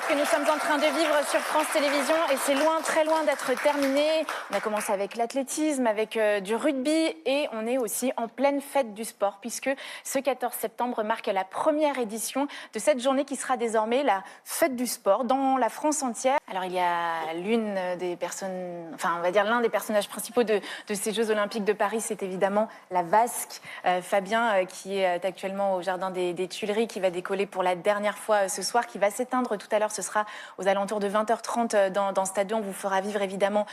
que nous sommes en train de vivre sur France Télévisions et c'est loin, très loin d'être terminé. On a commencé avec l'athlétisme, avec du rugby et on est aussi en pleine fête du sport puisque ce 14 septembre marque la première édition de cette journée qui sera désormais la fête du sport dans la France entière. Alors il y a l'un des personnages principaux de ces Jeux Olympiques de Paris, c'est évidemment la vasque. Fabien qui est actuellement au Jardin des Tuileries, qui va décoller pour la dernière fois ce soir, qui va s'éteindre tout à l'heure. Ce sera aux alentours de 20h30 dans Stade 2. On vous fera vivre évidemment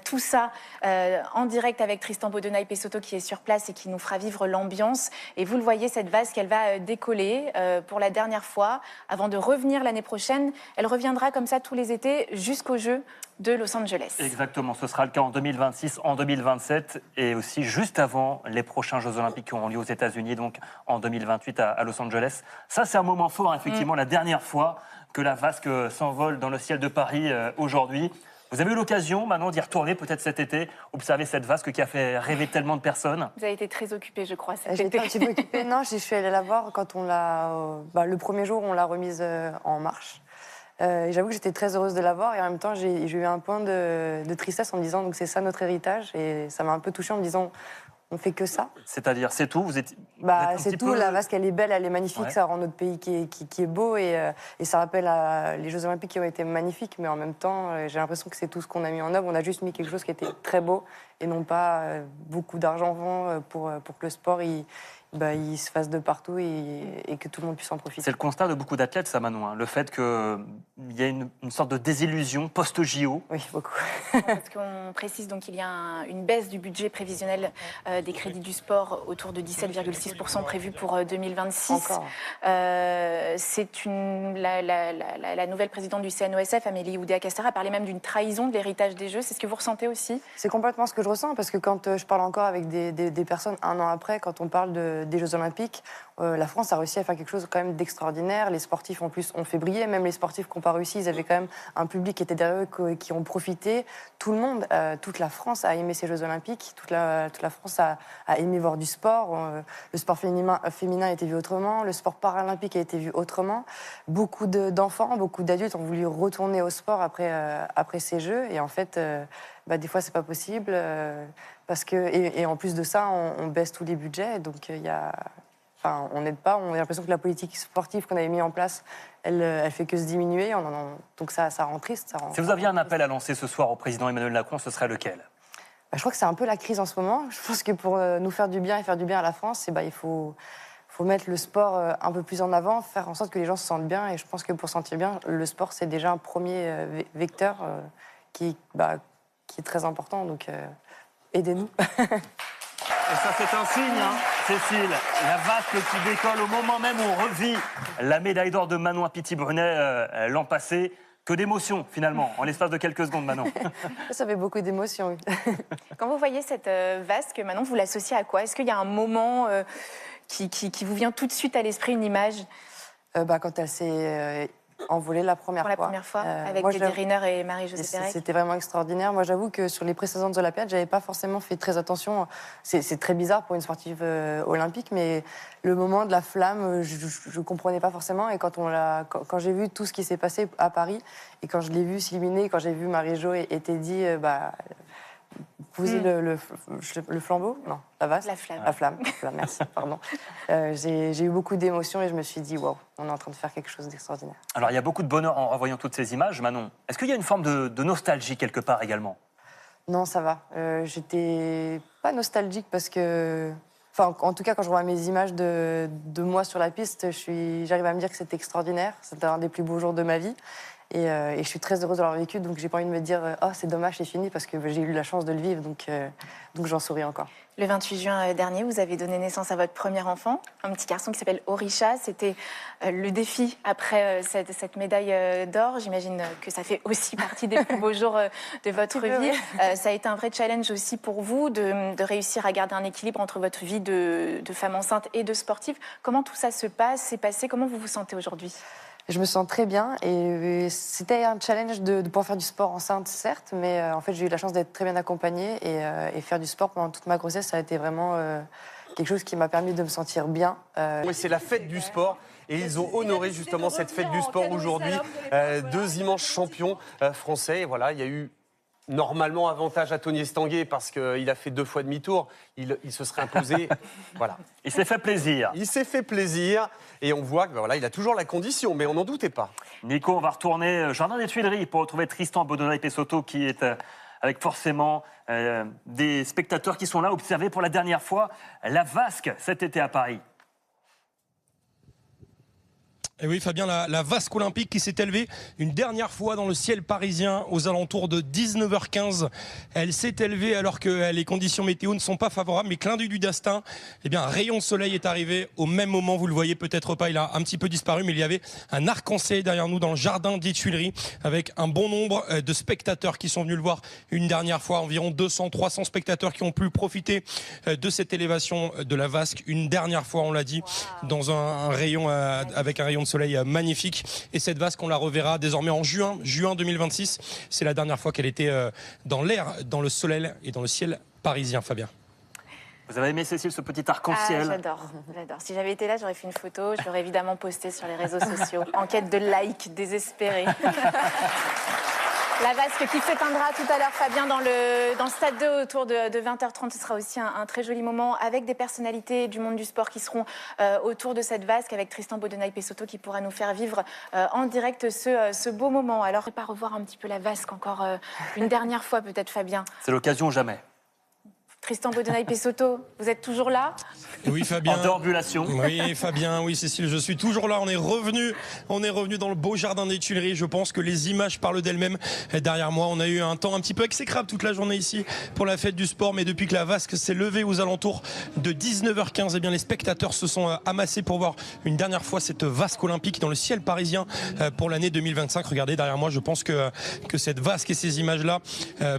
tout ça en direct avec Tristan Beaudenay-Pessotto qui est sur place et qui nous fera vivre l'ambiance. Et vous le voyez, cette vasque, elle va décoller pour la dernière fois avant de revenir l'année prochaine. Elle reviendra comme ça tous les étés jusqu'aux Jeux de Los Angeles. Exactement, ce sera le cas en 2026, en 2027 et aussi juste avant les prochains Jeux Olympiques qui auront lieu aux États-Unis, donc en 2028 à Los Angeles. Ça, c'est un moment fort, effectivement, la dernière fois que la vasque s'envole dans le ciel de Paris aujourd'hui. Vous avez eu l'occasion, maintenant, d'y retourner peut-être cet été, observer cette vasque qui a fait rêver tellement de personnes. Vous avez été très occupée, je crois, cet été. J'étais un petit peu occupée. Non, je suis allée la voir quand on l'a... le premier jour, on l'a remise en marche. J'avoue que j'étais très heureuse de la voir et en même temps, j'ai eu un point de tristesse en me disant donc c'est ça notre héritage. Et ça m'a un peu touchée en me disant on fait que ça. C'est-à-dire, c'est tout C'est tout, la vasque, elle est belle, elle est magnifique, ouais. Ça rend notre pays qui est beau et ça rappelle les Jeux Olympiques qui ont été magnifiques, mais en même temps, j'ai l'impression que c'est tout ce qu'on a mis en œuvre. On a juste mis quelque chose qui était très beau et non pas beaucoup d'argent pour que le sport il se fasse de partout et que tout le monde puisse en profiter. C'est le constat de beaucoup d'athlètes, ça, Manon, le fait qu'il y a une sorte de désillusion post-JO. Oui, beaucoup. Parce qu'on précise donc qu'il y a une baisse du budget prévisionnel des crédits du sport autour de 17,6% prévu pour 2026. Encore. C'est la nouvelle présidente du CNOSF, Amélie Oudéa-Castéra, a parlé même d'une trahison de l'héritage des Jeux. C'est ce que vous ressentez aussi? C'est complètement ce que je ressens, parce que quand je parle encore avec des personnes un an après, quand on parle des Jeux Olympiques, la France a réussi à faire quelque chose quand même d'extraordinaire. Les sportifs en plus ont fait briller, même les sportifs qui n'ont pas réussi, ils avaient quand même un public qui était derrière eux, qui ont profité. Tout le monde, toute la France a aimé ces Jeux Olympiques, toute la France a aimé voir du sport. Le sport féminin a été vu autrement, le sport paralympique a été vu autrement. Beaucoup d'enfants, beaucoup d'adultes ont voulu retourner au sport après ces Jeux, et en fait, des fois c'est pas possible. Parce que, et en plus de ça, on baisse tous les budgets, donc on n'aide pas. On a l'impression que la politique sportive qu'on avait mise en place, elle fait que se diminuer. Donc ça rend triste. Si vous aviez un appel à lancer ce soir au président Emmanuel Macron, ce serait lequel? Je crois que c'est un peu la crise en ce moment. Je pense que pour nous faire du bien et faire du bien à la France, il faut mettre le sport un peu plus en avant, faire en sorte que les gens se sentent bien. Et je pense que pour se sentir bien, le sport, c'est déjà un premier vecteur qui est très important. Donc aidez-nous. Et ça, c'est un signe, Cécile. La vasque qui décolle au moment même où on revit la médaille d'or de Manon Apiti-Brunet l'an passé. Que d'émotions, finalement, en l'espace de quelques secondes, Manon. Ça fait beaucoup d'émotions, oui. Quand vous voyez cette vasque, Manon, vous l'associez à quoi? Est-ce qu'il y a un moment qui vous vient tout de suite à l'esprit, une image? Quand elle s'est envolée la première fois. Pour la première fois, avec Teddy Riner et Marie-Josée Pérec. C'était vraiment extraordinaire. Moi, j'avoue que sur les précédentes Olympiades, j'avais pas forcément fait très attention. C'est très bizarre pour une sportive olympique, mais le moment de la flamme, je comprenais pas forcément. Et quand j'ai vu tout ce qui s'est passé à Paris, et quand je l'ai vu s'illuminer, quand j'ai vu Marie-Jo et Teddy poser le flambeau, non, la vasque, la flamme, merci, pardon. J'ai eu beaucoup d'émotions et je me suis dit, waouh, on est en train de faire quelque chose d'extraordinaire. Alors, il y a beaucoup de bonheur en revoyant toutes ces images, Manon. Est-ce qu'il y a une forme de nostalgie quelque part également? Non, ça va. J'étais pas nostalgique parce que... en tout cas, quand je vois mes images de moi sur la piste, j'arrive à me dire que c'était extraordinaire. C'était un des plus beaux jours de ma vie. Et je suis très heureuse de l'avoir vécu, donc j'ai pas envie de me dire « Oh, c'est dommage, c'est fini », parce que j'ai eu la chance de le vivre, donc j'en souris encore. Le 28 juin dernier, vous avez donné naissance à votre premier enfant, un petit garçon qui s'appelle Orisha. C'était le défi après cette médaille d'or. J'imagine que ça fait aussi partie des plus beaux jours de votre vie. Ça a été un vrai challenge aussi pour vous de réussir à garder un équilibre entre votre vie de femme enceinte et de sportive. Comment tout ça s'est passé? Comment vous vous sentez aujourd'hui? Je me sens très bien et c'était un challenge de pouvoir faire du sport enceinte, certes, mais en fait j'ai eu la chance d'être très bien accompagnée et faire du sport pendant toute ma grossesse, ça a été vraiment quelque chose qui m'a permis de me sentir bien. Oui, c'est la fête du sport et ils ont honoré justement cette fête du sport aujourd'hui. 2 immenses champions français. Et voilà, il y a eu normalement avantage à Tony Estanguet parce qu'il a fait 2 fois demi-tour. Il se serait imposé. Voilà. Il s'est fait plaisir. Il s'est fait plaisir et on voit que voilà, il a toujours la condition, mais on n'en doutait pas. Nico, on va retourner Jardin des Tuileries pour retrouver Tristan Bodonay-Pessotto qui est avec forcément des spectateurs qui sont là observer pour la dernière fois la vasque cet été à Paris. Et oui, Fabien, la vasque olympique qui s'est élevée une dernière fois dans le ciel parisien aux alentours de 19h15. Elle s'est élevée alors que les conditions météo ne sont pas favorables, mais clin d'œil du destin, eh bien, un rayon de soleil est arrivé au même moment. Vous le voyez peut-être pas, il a un petit peu disparu, mais il y avait un arc-en-ciel derrière nous dans le jardin des Tuileries avec un bon nombre de spectateurs qui sont venus le voir une dernière fois. Environ 200-300 spectateurs qui ont pu profiter de cette élévation de la vasque une dernière fois, on l'a dit, dans un rayon avec un rayon de soleil magnifique. Et cette vasque, on la reverra désormais en juin 2026. C'est la dernière fois qu'elle était dans l'air, dans le soleil et dans le ciel parisien, Fabien. Vous avez aimé, Cécile, ce petit arc-en-ciel? J'adore. Si j'avais été là, j'aurais fait une photo. Je l'aurais évidemment postée sur les réseaux sociaux. En quête de likes désespérés. La vasque qui s'éteindra tout à l'heure, Fabien, dans le stade 2 autour de 20h30. Ce sera aussi un très joli moment avec des personnalités du monde du sport qui seront autour de cette vasque, avec Tristan Bodonay-Pessotto qui pourra nous faire vivre en direct ce beau moment. Alors, on va pas revoir un petit peu la vasque encore une dernière fois peut-être, Fabien. C'est l'occasion jamais. Tristan Bodonay-Pessotto, vous êtes toujours là? Oui, Fabien. En déambulation. Oui, Fabien, oui, Cécile, je suis toujours là. On est revenu dans le beau jardin des Tuileries. Je pense que les images parlent d'elles-mêmes. Derrière moi, on a eu un temps un petit peu exécrable toute la journée ici pour la fête du sport. Mais depuis que la vasque s'est levée aux alentours de 19h15, eh bien, les spectateurs se sont amassés pour voir une dernière fois cette vasque olympique dans le ciel parisien pour l'année 2025. Regardez derrière moi, je pense que cette vasque et ces images-là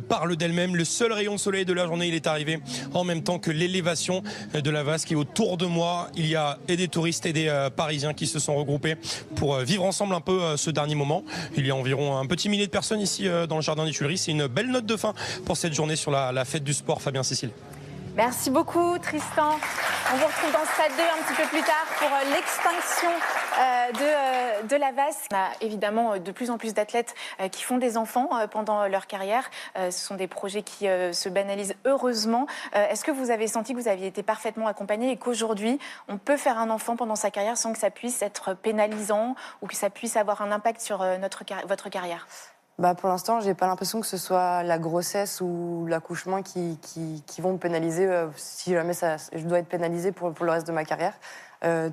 parlent d'elles-mêmes. Le seul rayon de soleil de la journée, il est arrivé en même temps que l'élévation de la vasque. Et autour de moi, il y a et des touristes et des Parisiens qui se sont regroupés pour vivre ensemble un peu ce dernier moment. Il y a environ un petit millier de personnes ici dans le jardin des Tuileries. C'est une belle note de fin pour cette journée sur la fête du sport. Fabien, Cécile. Merci beaucoup, Tristan. On vous retrouve dans Stade 2 un petit peu plus tard pour l'extinction de la vasque. On a évidemment de plus en plus d'athlètes qui font des enfants pendant leur carrière. Ce sont des projets qui se banalisent heureusement. Est-ce que vous avez senti que vous aviez été parfaitement accompagné et qu'aujourd'hui, on peut faire un enfant pendant sa carrière sans que ça puisse être pénalisant ou que ça puisse avoir un impact sur votre carrière? Pour l'instant, j'ai pas l'impression que ce soit la grossesse ou l'accouchement qui vont me pénaliser si jamais je dois être pénalisée pour le reste de ma carrière.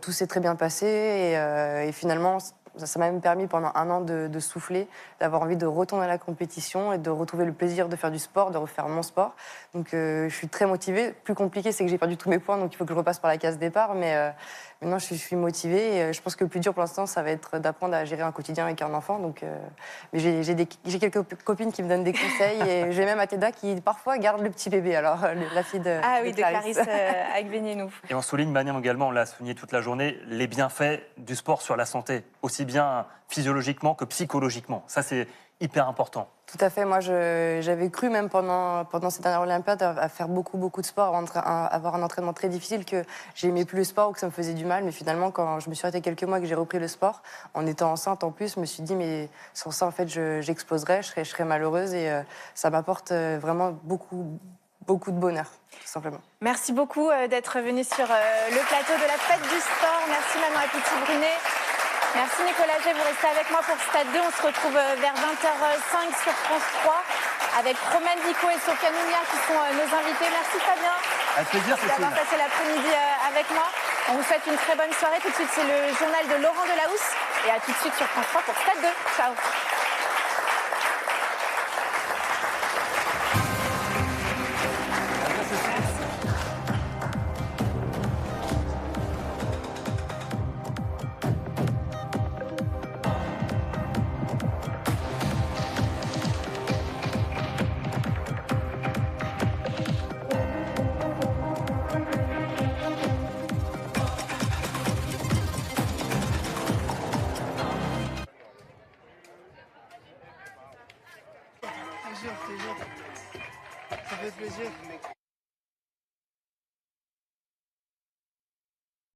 Tout s'est très bien passé et finalement, ça m'a même permis pendant 1 an de souffler, d'avoir envie de retourner à la compétition et de retrouver le plaisir de faire du sport, de refaire mon sport. Donc je suis très motivée. Plus compliqué, c'est que j'ai perdu tous mes points, donc il faut que je repasse par la case départ. Mais maintenant, je suis motivée et je pense que le plus dur pour l'instant, ça va être d'apprendre à gérer un quotidien avec un enfant. Donc, mais j'ai quelques copines qui me donnent des conseils et j'ai même Athéda qui parfois garde le petit bébé, alors la fille de Clarisse Agbenienou. Et on souligne, Maniam également, on l'a souligné toute la journée, les bienfaits du sport sur la santé, aussi bien physiologiquement que psychologiquement. Ça, c'est hyper important. Tout à fait. Moi, j'avais cru même pendant ces dernières Olympiades à faire beaucoup de sport, à avoir un entraînement très difficile, que j'aimais plus le sport ou que ça me faisait du mal. Mais finalement, quand je me suis arrêtée quelques mois et que j'ai repris le sport, en étant enceinte en plus, je me suis dit, mais sans ça, en fait, j'exploserais, je serais malheureuse et ça m'apporte vraiment beaucoup de bonheur, tout simplement. Merci beaucoup d'être venu sur le plateau de la fête du sport. Merci Manon Appetit-Brunet. Merci Nicolas G, vous restez avec moi pour Stade 2. On se retrouve vers 20h05 sur France 3 avec Romain Vico et Sophia Nounia qui sont nos invités. Merci Fabien. Avec plaisir, Merci d'avoir passé l'après-midi avec moi. On vous souhaite une très bonne soirée. Tout de suite, c'est le journal de Laurent Delahousse. Et à tout de suite sur France 3 pour Stade 2. Ciao. Plaisir. Ça fait plaisir.